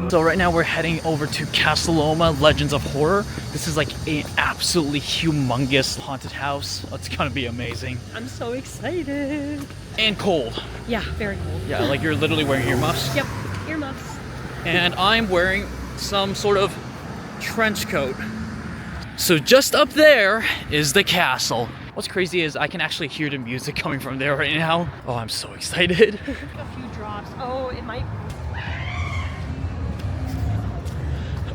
So right now we're heading over to Casa Loma, Legends of Horror. This is like an absolutely humongous haunted house. It's gonna be amazing. I'm so excited. And cold. Yeah, very cold. Yeah, like you're literally wearing earmuffs. Yep, earmuffs. And I'm wearing some sort of trench coat. So just up there is the castle. What's crazy is I can actually hear the music coming from there right now. Oh, I'm so excited. A few drops. Oh, it might.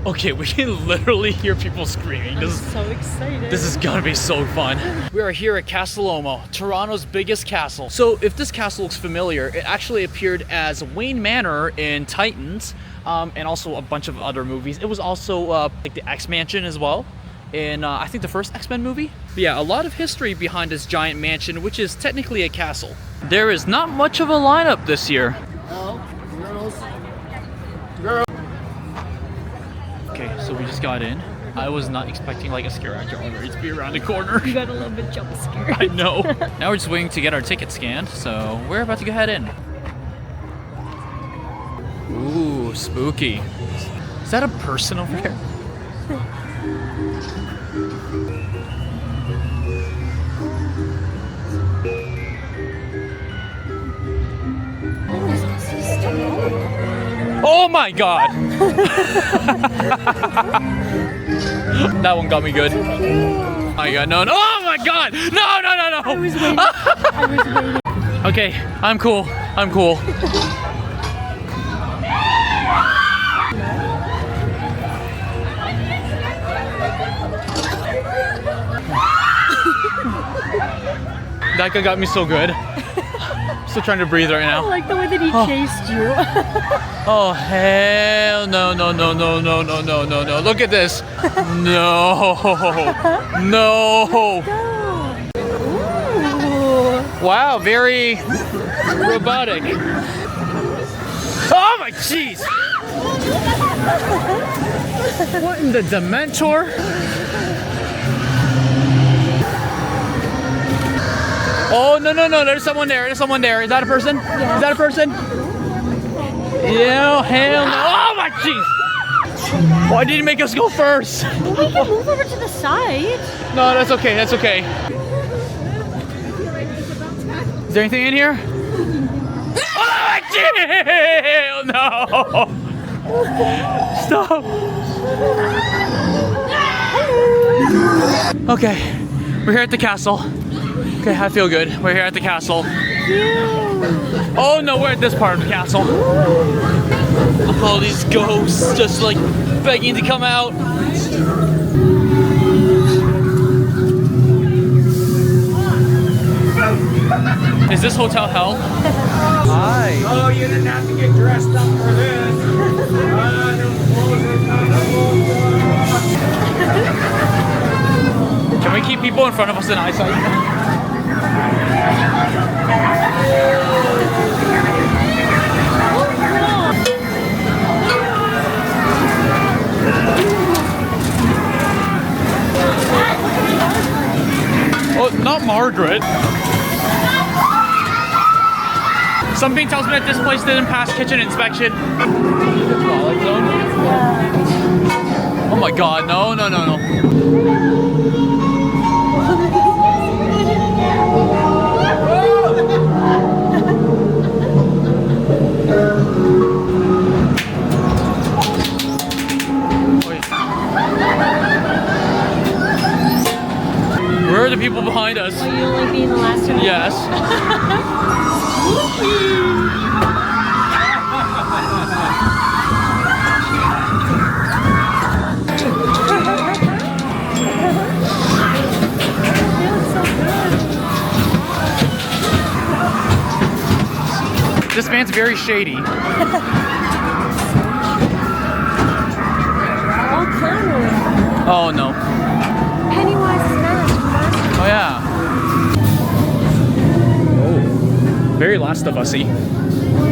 Okay, we can literally hear people screaming. I'm so excited. This is gonna be so fun. We are here at Casa Loma, Toronto's biggest castle. So if this castle looks familiar, it actually appeared as Wayne Manor in Titans, and also a bunch of other movies. It was also like the X-Mansion as well, in I think the first X-Men movie. But yeah, a lot of history behind this giant mansion, which is technically a castle. There is not much of a lineup this year. Okay, so we just got in. I was not expecting like a scare actor already to be around the corner. You got a little bit jump scared. I know. Now we're just waiting to get our ticket scanned, so we're about to go head in. Ooh, spooky. Is that a person over there? Oh my god! That one got me good. Oh my god, no, no, oh my god! No, no, no, no! I was waiting. I was waiting. Okay, I'm cool. I'm cool. That guy got me so good. Still trying to breathe right I now. like the way that he chased you. Oh hell no, no, no, no, no, no, no, no, no. Look at this. No. No. Ooh. Wow, very robotic. Oh my jeez. What in the Dementor? Oh, no, no, no, there's someone there, there's someone there. Is that a person? Yeah. Is that a person? Yeah, hell no. Oh my jeez. Why did you make us go first? Well, we can move over to the side. No, that's okay, that's okay. Is there anything in here? Oh my jeez. Hell no. Stop. Okay, we're here at the castle. Okay, I feel good. We're here at the castle. Oh no, we're at this part of the castle. All these ghosts just like begging to come out. Is this Hotel Hell? Hi. Oh, you didn't have to get dressed up for this. Can we keep people in front of us in eyesight? Oh, not Margaret. Something tells me that this place didn't pass kitchen inspection. Twilight Zone? Oh my god, no, no, no, no. Where are the people behind us? Are you like being the last one? Yes. This man's very shady. Oh, clever. Oh no. Pennywise is masked. Oh yeah. Oh. Very Last of Us-y. I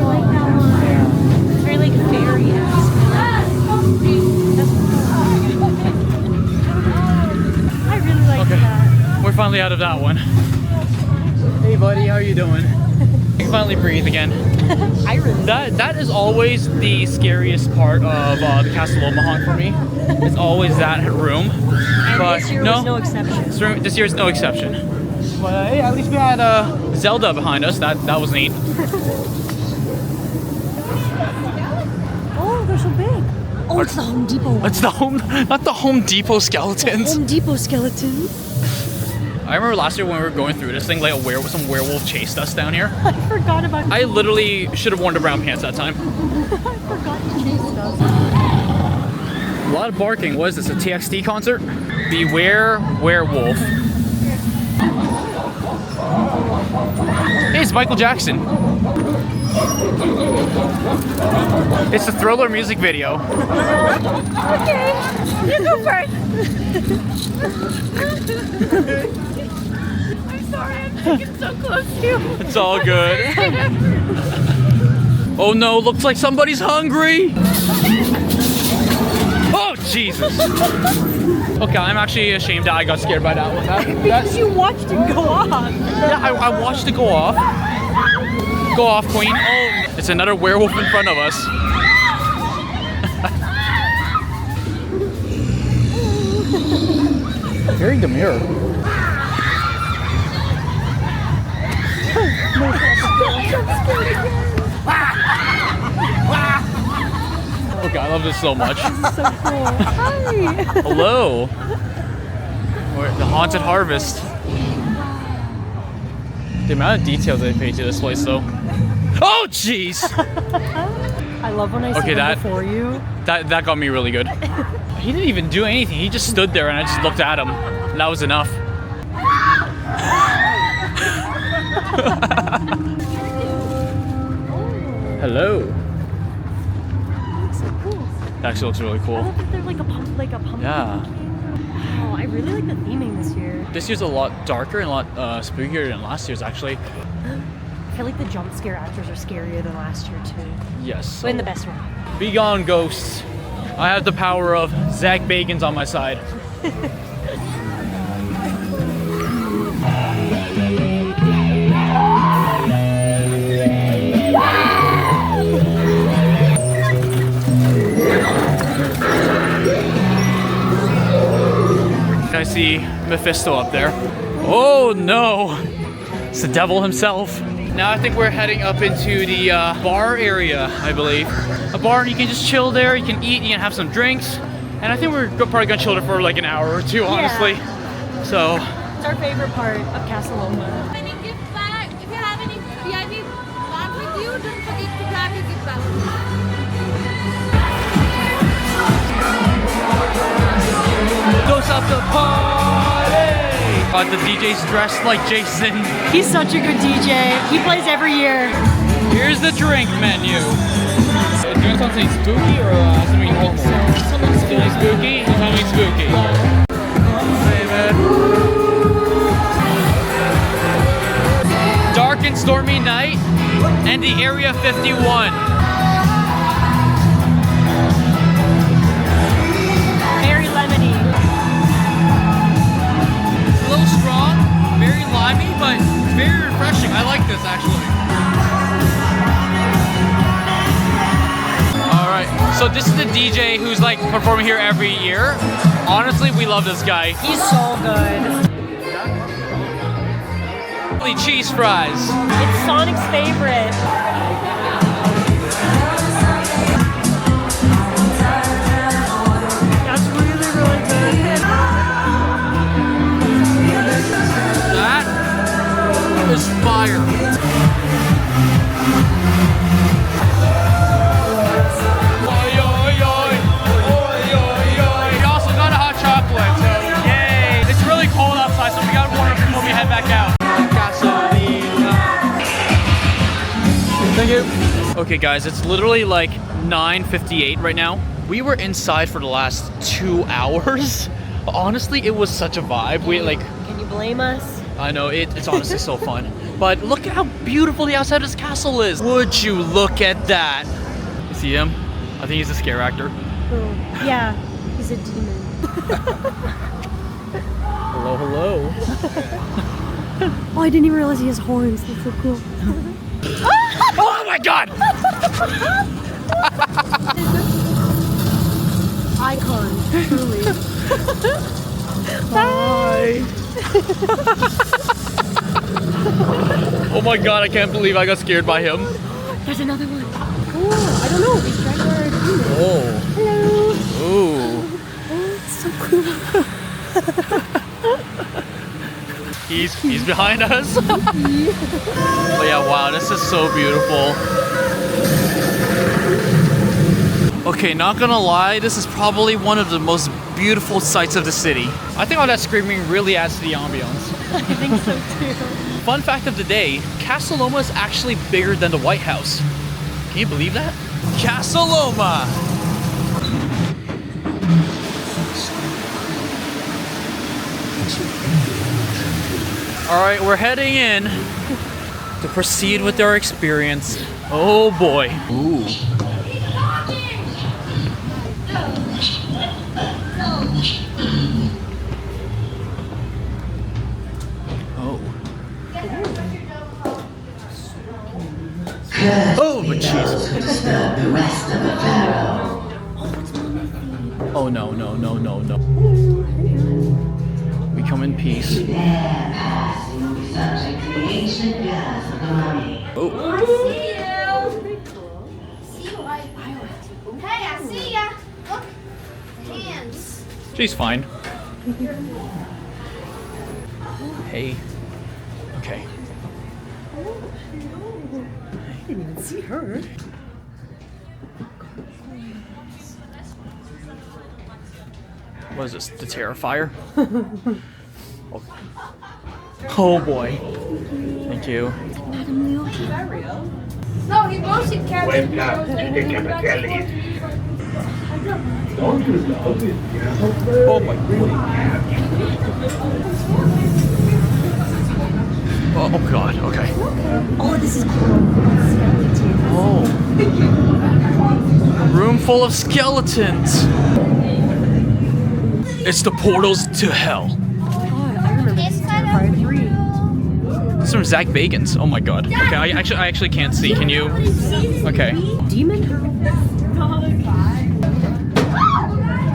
like that one. It's very like fairy-esque. I really like that. We're finally out of that one. Hey buddy, how are you doing? I can finally breathe again. I really. That is always the scariest part of the Casa Loma haunt for me. It's always that room. And But this year was no exception. This year's no exception. But hey, at least we had Zelda behind us. That was neat. Oh, they're so big. Oh, it's the Home Depot one. It's not the Home Depot skeletons. Home Depot skeleton. I remember last year when we were going through this thing, like some werewolf chased us down here. I forgot about. I literally should have worn the brown pants that time. I forgot to chase us. A lot of barking. What is this? A TXT concert? Beware werewolf. Hey, it's Michael Jackson. It's the Thriller music video. Okay, you go first. I'm sorry, I'm sticking so close to you. It's all good. Oh no, looks like somebody's hungry. Oh, Jesus. Okay, I'm actually ashamed that I got scared by that one. Because you watched it go off. Yeah, I watched it go off. Go off, Queen. Oh, it's another werewolf in front of us. Hearing the mirror. Okay, I love this so much. This is so cool. Hi. Hello. We're at the Haunted Harvest. The amount of detail they paid to this place, though. Oh, jeez! I love when I see them before you. That got me really good. He didn't even do anything. He just stood there and I just looked at him. And that was enough. Hello. Looks so cool. That actually looks really I cool. love that they're like a pumpkin. Yeah. Wow, I really like the theming this year. This year's a lot darker and a lot spookier than last year's, actually. I feel like the jump scare actors are scarier than last year too. Yes. But in the best way. Be gone, ghosts. I have the power of Zach Bagans on my side. I see Mephisto up there. Oh no! It's the devil himself. Now I think we're heading up into the bar area, I believe. A bar and you can just chill there, you can eat, you can have some drinks. And I think we're probably gonna chill there for like an hour or two, honestly. Yeah. So. It's our favorite part of Casa Loma. Any gift bag, if you have any VIP bag with you, don't forget to grab your gift bag. Goes up the party! The DJ's dressed like Jason. He's such a good DJ. He plays every year. Here's the drink menu. Do you want something spooky or something normal? Something spooky? Something spooky. Hey, man. Dark and stormy night and the Area 51. Very lemony. It's a little strong, very limey, but very refreshing. I like this actually. Alright, so this is the DJ who's like performing here every year. Honestly, we love this guy. He's so good. Cheese fries. It's Sonic's favorite. That's really, really good. That is fire. Oi, oi, oi. Oi, oi, oi. We also got a hot chocolate, so yay. It's really cold outside, so we gotta warm up before we head back out. Thank you. Okay guys, it's literally like 9:58 right now. We were inside for the last 2 hours. Honestly, it was such a vibe. We like, Can you blame us? I know, it's honestly so fun. But look at how beautiful the outside of this castle is. Would you look at that? You see him? I think he's a scare actor. Yeah, he's a demon. Hello, hello. Oh, I didn't even realize he has horns. That's so cool. Oh my god! Icon, truly. Hi! Oh my god, I can't believe I got scared by him. There's another one. Oh, I don't know. He's trying to do it. Oh. Hello. Ooh. Oh, it's so cool. He's behind us. But yeah, wow, this is so beautiful. Okay, not gonna lie, this is probably one of the most beautiful sights of the city. I think all that screaming really adds to the ambiance. I think so too. Fun fact of the day, Casa Loma is actually bigger than the White House. Can you believe that? Casa Loma! Alright, we're heading in to proceed with our experience. Oh boy. Ooh. Oh, but jeez. The rest of the pharaoh. Oh no, no, no, no, no. We come in peace. There passing such a creation gods of the mummy. Oh. I see you. See you. Hey, I see ya. Look. Hands. She's fine. Hey. Okay. I didn't even see her. What is this? The Terrifier? Oh. Oh boy. Thank you. No, he motion captured. Oh my Oh god, okay. Oh, this is cool. Oh. A room full of skeletons. It's the portals to hell. Oh, I remember this is Terrifier 3. This is from Zach Bagans. Oh my god. Okay, I actually can't see. Can you? Okay. Demon?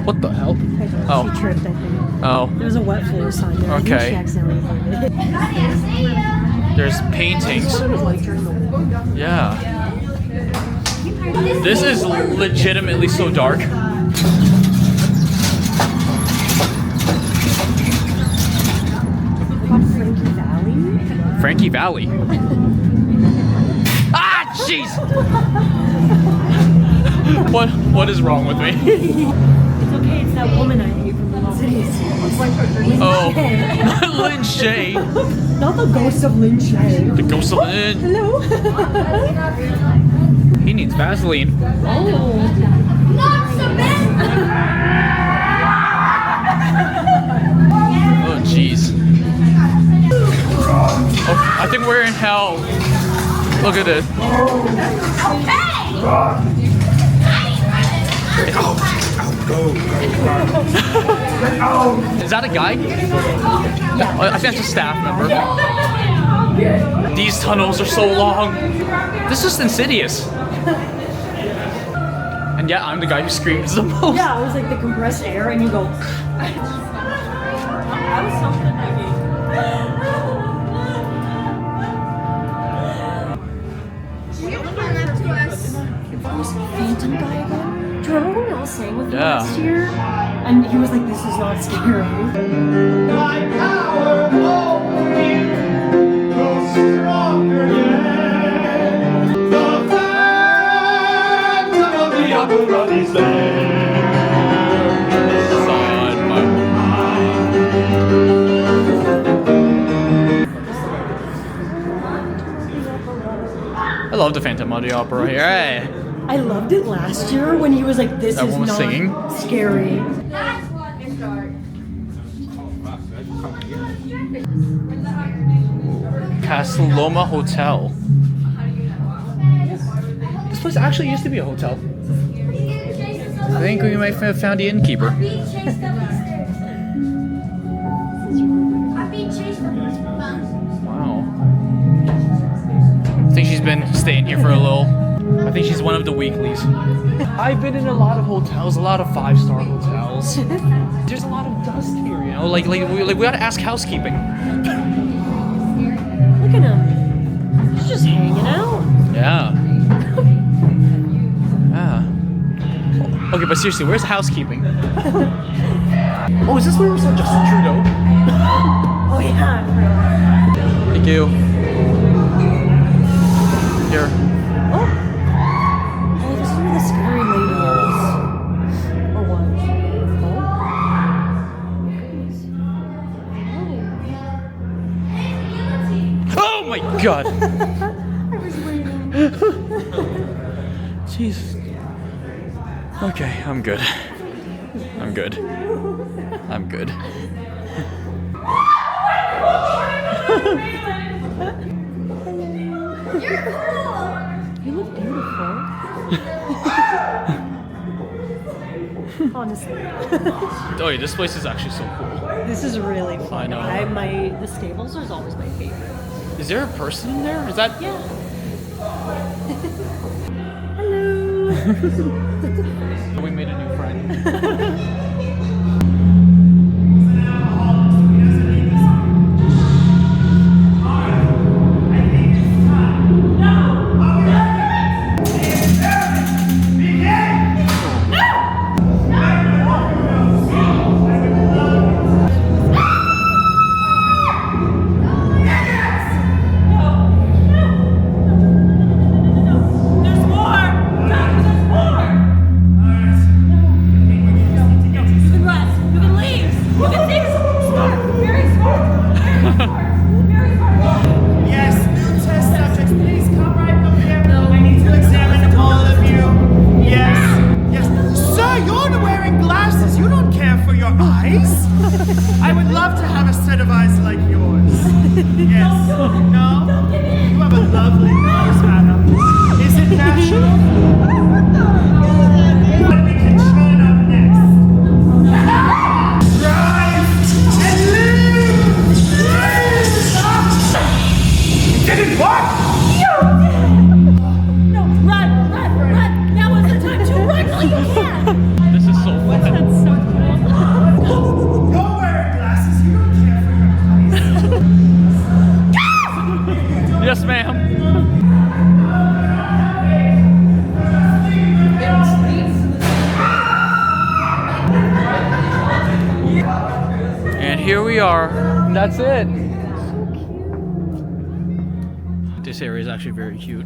What the hell? Oh. She tripped, I think. Oh. There's a wet floor sign there. I think Okay. she accidentally hit it. There's paintings. Yeah. This is legitimately so dark. Frankie Valley. Ah, jeez! What is wrong with me? It's okay, it's that woman I hate from the cities. Oh, Lynn Shay. Not the ghost of Lynn Shay. The ghost of Lynn. Hello? He needs Vaseline. Oh, jeez. Oh, I think we're in hell. Look at this. Is that a guy? Yeah. I think that's a staff member. These tunnels are so long. This is insidious. And yeah, I'm the guy who screams the most. Yeah, I was like the compressed air and you go. I was something thinking. Phantom guy again? Do you remember when I was saying with him last year? And he was like, this is not scary. I love the Phantom of the Opera here. Hey. I loved it last year when he was like, this That is one was not singing? scary. That's one is dark. Casa Loma Hotel. This place actually used to be a hotel. I think we might have found the innkeeper. I'm being chased up the stairs. I'm being chased up the stairs. been staying here for a little. I think she's one of the weeklies. I've been in a lot of hotels, a lot of 5-star hotels. There's a lot of dust here, you know. Like we gotta ask housekeeping. Look at him. He's just hanging out. Yeah. Yeah. Okay, but seriously, where's housekeeping? Oh, is this where we saw Justin Trudeau? Oh yeah. Thank you. Here. Oh, this is where the scary lady is. Or what? Oh my god! I was waiting. Jeez. Okay, I'm good. I'm good. I'm good. You're cool. You look beautiful. Honestly. Oh yeah, this place is actually so cool. This is really fun. I know. The stables is always my favorite. Is there a person in there? Is that? Yeah. Hello. We made a new friend. Yes, new test subjects, please come right up here. I need to examine all of you. Yes, yes. Sir, you're wearing glasses. You don't care for your eyes. I would love to have a set of eyes like yours. Yes. No? You have a lovely nose, madam. Is it natural? What we can turn up next? Rise and live! Didn't work! No, run! Now is the time to run while you can! This is so fun. That's so cool. You're wearing glasses. You don't care for your eyes. Yes, ma'am. And here we are. That's it. This area is actually very cute.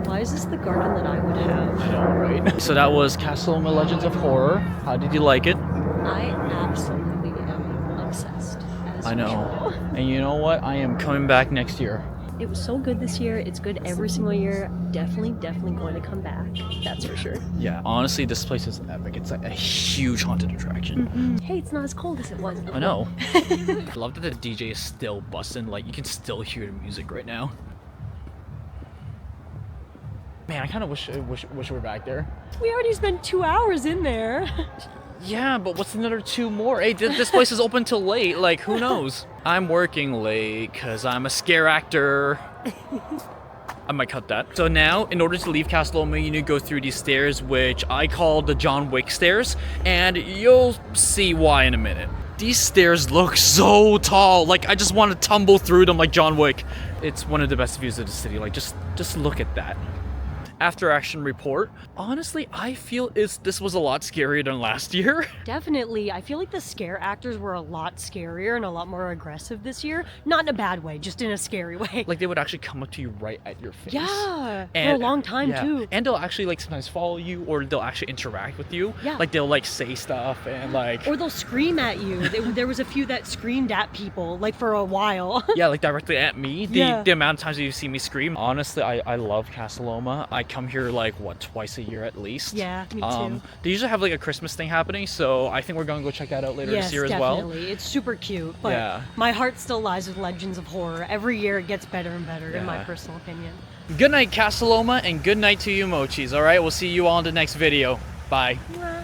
Why is this the garden that I would have? I know, right? So that was Casa Loma Legends of Horror. How did you like it? I absolutely am obsessed. As I know. usual. And you know what? I am coming back next year. It was so good this year. It's good every single year. Definitely going to come back. That's for sure. Yeah, honestly, this place is epic. It's like a huge haunted attraction. Hey, it's not as cold as it was. I know. I love that the DJ is still busting. Like, you can still hear the music right now. Man, I kind of wish we were back there. We already spent 2 hours in there. Yeah, but what's another 2 more? Hey, this place is open till late. Like, who knows? I'm working late because I'm a scare actor. I might cut that. So now, in order to leave Casa Loma, you need to go through these stairs, which I call the John Wick stairs, and you'll see why in a minute. These stairs look so tall. Like, I just want to tumble through them like John Wick. It's one of the best views of the city. Like, just look at that. After action report. Honestly, I feel this was a lot scarier than last year. Definitely. I feel like the scare actors were a lot scarier and a lot more aggressive this year. Not in a bad way, just in a scary way. Like, they would actually come up to you right at your face. Yeah, And, for a long time yeah. too. And they'll actually like sometimes follow you, or they'll actually interact with you. Yeah. Like, they'll like say stuff and like. Or they'll scream at you. There was a few that screamed at people, like for a while. Yeah, like directly at me. Yeah. The amount of times that you see me scream. Honestly, I love Casa Loma. I come here like, what, twice a year at least. Yeah, me too. They usually have like a Christmas thing happening, so I think we're going to go check that out later this year as well. Yes, definitely. It's super cute, but Yeah. my heart still lies with Legends of Horror. Every year it gets better and better, in my Yeah. personal opinion. Good night, Casa Loma, and good night to you, Mochis. All right, we'll see you all in the next video. Bye. Bye.